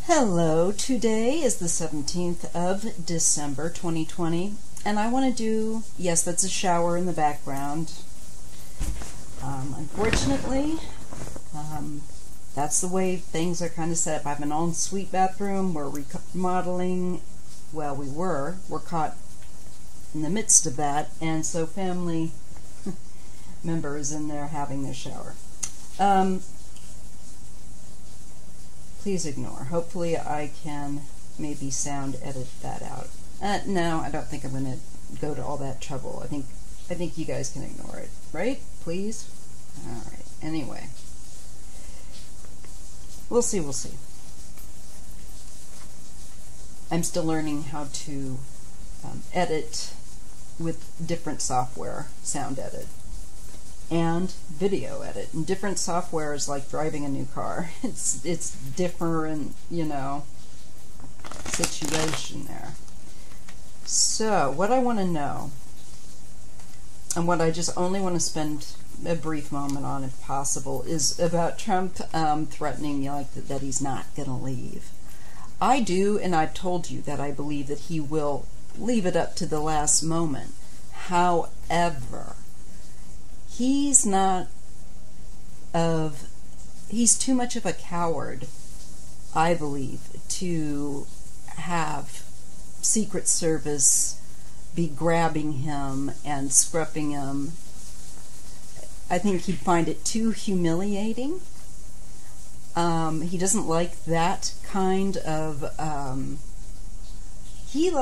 Hello, today is the 17th of December 2020, and I want to do, yes, that's a shower in the background. Unfortunately, that's the way things are kind of set up. I have an ensuite bathroom, we're remodeling, well, we're caught in the midst of that, and so family members in there having their shower. Please ignore. Hopefully I can maybe sound edit that out. No, I don't think I'm going to go to all that trouble. I think you guys can ignore it, right? Please? Alright, anyway. We'll see. I'm still learning how to edit with different software, sound edit, and video edit. And different software is like driving a new car. It's different, situation there. So what I want to know, and what I just only want to spend a brief moment on if possible, is about Trump threatening that he's not going to leave. I do, and I've told you that I believe that he will leave it up to the last moment. However, he's too much of a coward, I believe, to have Secret Service be grabbing him and scruffing him. I think he'd find it too humiliating. He doesn't like that kind of, he's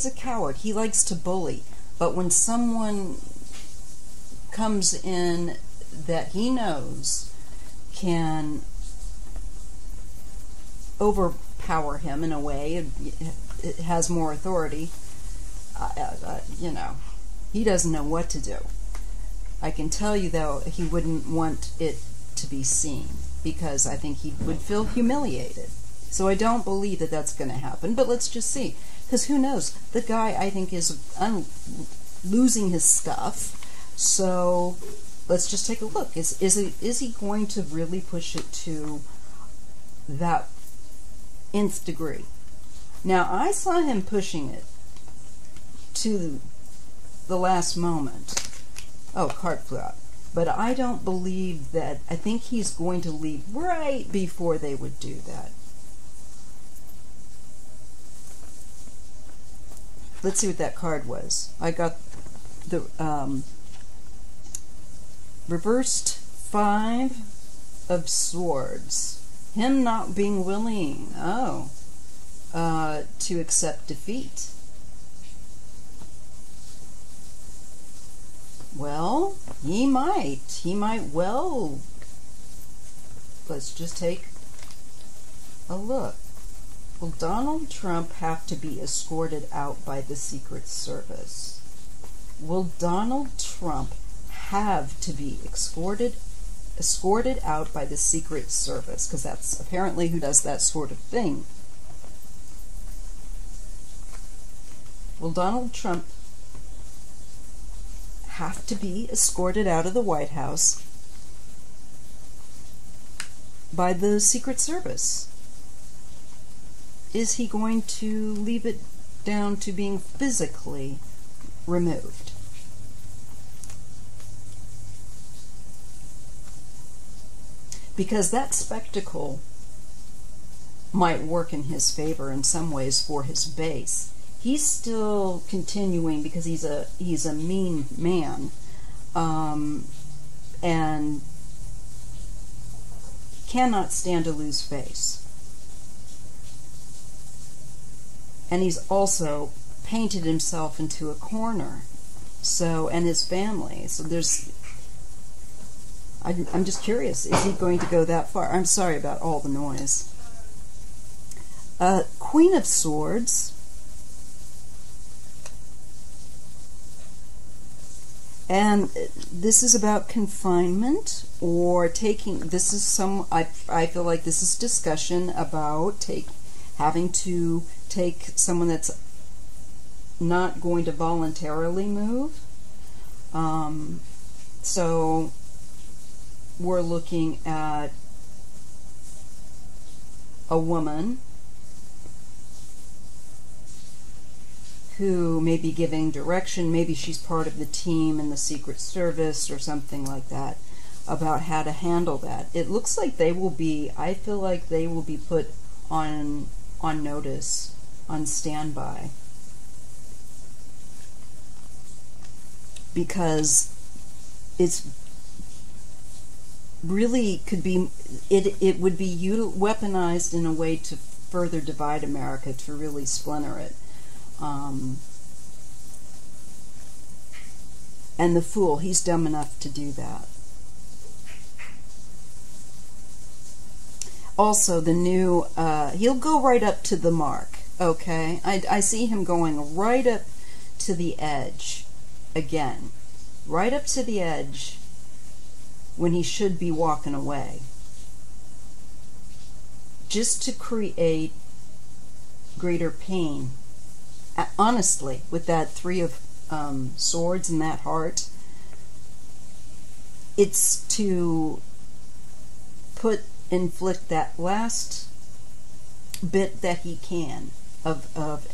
a coward. He likes to bully. But when someone comes in that he knows can overpower him in a way, it has more authority, he doesn't know what to do. I can tell you, though, he wouldn't want it to be seen, because I think he would feel humiliated. So I don't believe that that's going to happen, but let's just see. Because who knows? The guy, I think, is losing his stuff. So let's just take a look. Is he going to really push it to that nth degree? Now, I saw him pushing it to the last moment. Oh, card flew out. But I don't believe that. I think he's going to leave right before they would do that. Let's see what that card was. I got the reversed 5 of Swords. Him not being willing, to accept defeat. Well, he might. He might well. Let's just take a look. Will Donald Trump have to be escorted out by the Secret Service? Will Donald Trump have to be escorted out by the Secret Service? Because that's apparently who does that sort of thing. Will Donald Trump have to be escorted out of the White House by the Secret Service? Is he going to leave it down to being physically removed? Because that spectacle might work in his favor in some ways for his base. He's still continuing because he's a mean man, and cannot stand to lose face. And he's also painted himself into a corner, and his family. So I'm just curious, is he going to go that far? I'm sorry about all the noise. Queen of Swords. And this is about confinement or taking, this is I feel like this is discussion about having to take someone that's not going to voluntarily move. So we're looking at a woman who may be giving direction. Maybe she's part of the team in the Secret Service or something like that, about how to handle that. It looks like they will be, I feel like they will be put on notice, on standby, because it's really could be, it would be weaponized in a way to further divide America, to really splinter it. And the fool, he's dumb enough to do that. Also, the new, he'll go right up to the mark, okay? I see him going right up to the edge again. Right up to the edge when he should be walking away. Just to create greater pain. Honestly, with that Three of Swords and that heart, it's to inflict that last bit that he can of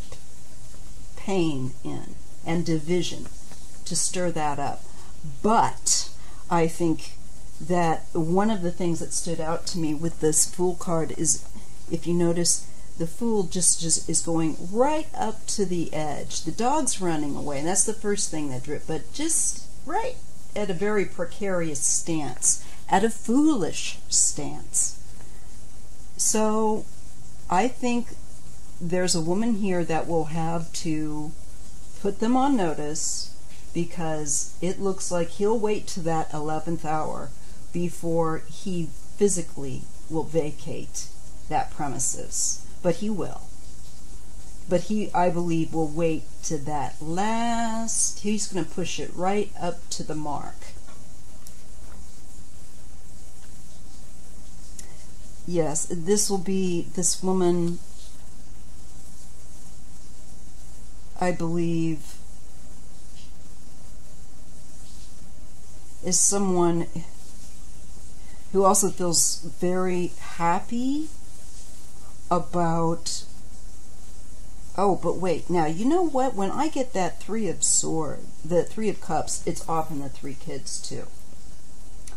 pain in and division, to stir that up. But I think that one of the things that stood out to me with this Fool card is, if you notice, the Fool just is going right up to the edge. The dog's running away, and that's the first thing that dripped, but just right at a very precarious stance, at a foolish stance. So I think there's a woman here that will have to put them on notice, because it looks like he'll wait to that 11th hour before he physically will vacate that premises. But he will. But he, I believe, will wait to that last, he's going to push it right up to the mark. Yes, this will be, this woman, I believe, is someone who also feels very happy about, oh, but wait, now, you know what? When I get that Three of Swords, the Three of Cups, it's often the three kids, too.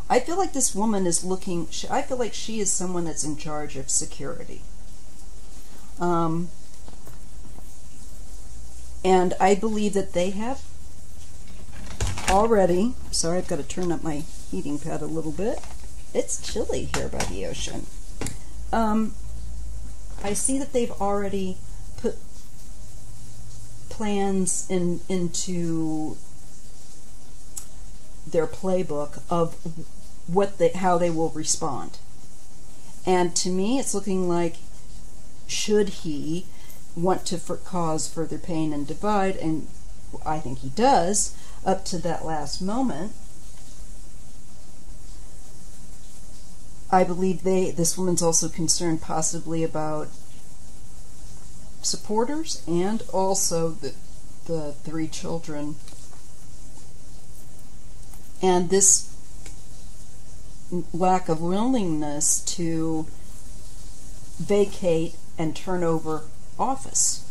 I feel like this woman is looking, I feel like she is someone that's in charge of security. And I believe that they have already, sorry, I've got to turn up my heating pad a little bit. It's chilly here by the ocean. I see that they've already put plans into their playbook of how they will respond. And to me, it's looking like, should he want to cause further pain and divide, and I think he does, up to that last moment, I believe this woman's also concerned possibly about supporters and also the three children. And this lack of willingness to vacate and turn over office.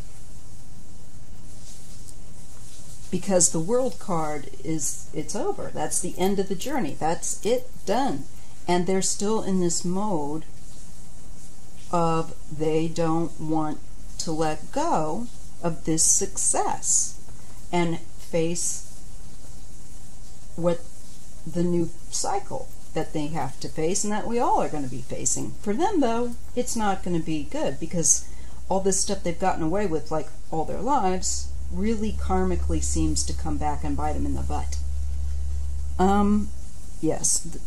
Because the World card it's over. That's the end of the journey. That's it, done. And they're still in this mode of they don't want to let go of this success and face what the new cycle that they have to face and that we all are going to be facing. For them, though, it's not going to be good, because all this stuff they've gotten away with like all their lives really karmically seems to come back and bite them in the butt. Yes.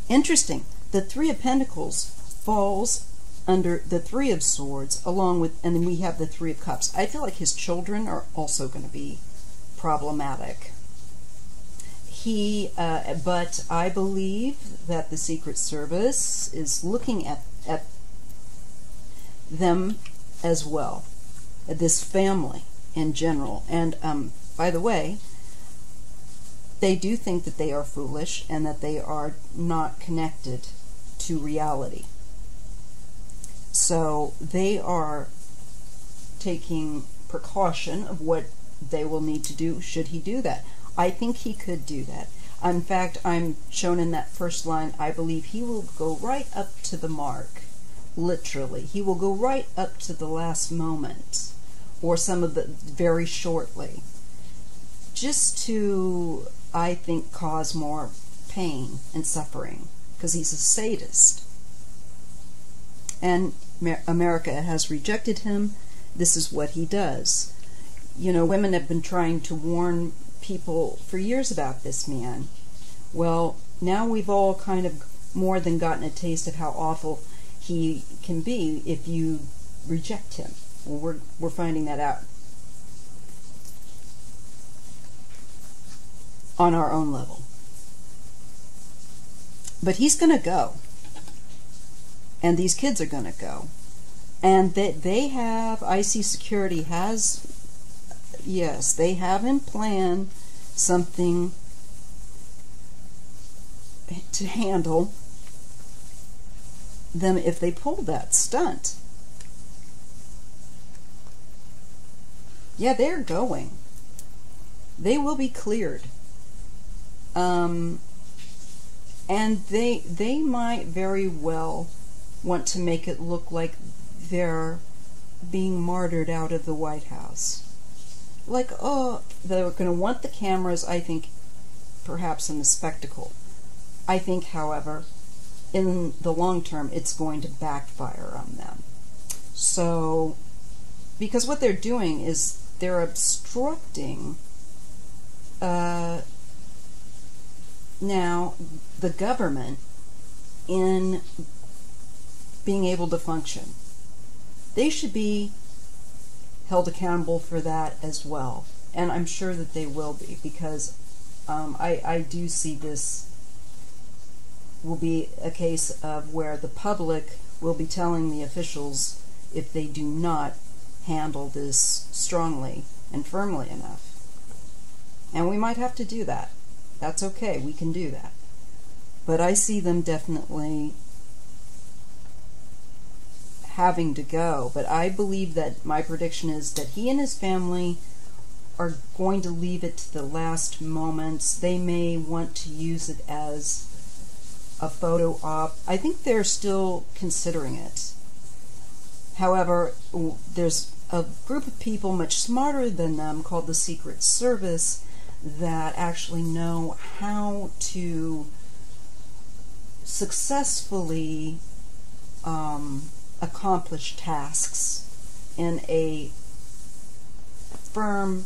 Interesting. The Three of Pentacles falls under the Three of Swords, along with, and then we have the Three of Cups. I feel like his children are also going to be problematic. But I believe that the Secret Service is looking at them as well, this family in general. And by the way, they do think that they are foolish and that they are not connected to reality. So they are taking precaution of what they will need to do should he do that. I think he could do that. In fact, I'm shown in that first line, I believe he will go right up to the mark. Literally. He will go right up to the last moment, or some of the very shortly, just to, I think, cause more pain and suffering, because he's a sadist. And America has rejected him. This is what he does. You know, women have been trying to warn people for years about this man. Well, now we've all kind of more than gotten a taste of how awful he can be if you reject him. Well, we're finding that out on our own level. But he's going to go. And these kids are going to go. And they have, I see security has, yes, they have in plan something to handle them if they pull that stunt. Yeah, they're going. They will be cleared. And they might very well want to make it look like they're being martyred out of the White House. Like, oh, they're going to want the cameras, I think, perhaps in the spectacle. I think, however, in the long term, it's going to backfire on them. So, because what they're doing is they're obstructing now the government in being able to function. They should be held accountable for that as well. And I'm sure that they will be, because I do see this will be a case of where the public will be telling the officials if they do not handle this strongly and firmly enough. And we might have to do that. That's okay, we can do that. But I see them definitely having to go. But I believe that my prediction is that he and his family are going to leave it to the last moments. They may want to use it as a photo op. I think they're still considering it. However, there's a group of people much smarter than them called the Secret Service that actually know how to successfully accomplish tasks in a firm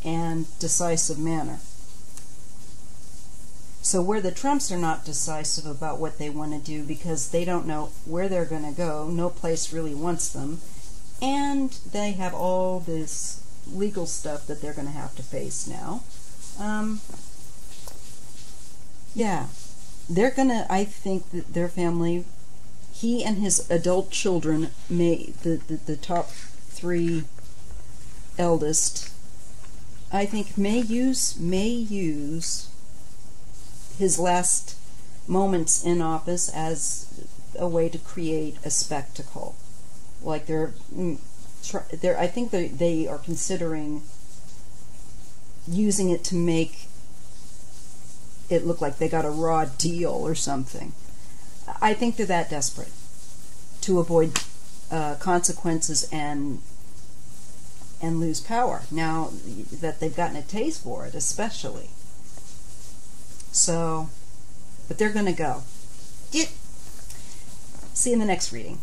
and decisive manner. So where the Trumps are not decisive about what they want to do because they don't know where they're going to go, no place really wants them, and they have all this legal stuff that they're going to have to face now. Yeah, they're going to, I think that their family, he and his adult children, the top three eldest, I think may use his last moments in office as a way to create a spectacle. Like I think they are considering using it to make it look like they got a raw deal or something. I think they're that desperate to avoid consequences and lose power now that they've gotten a taste for it, especially. So, but they're going to go. See you in the next reading.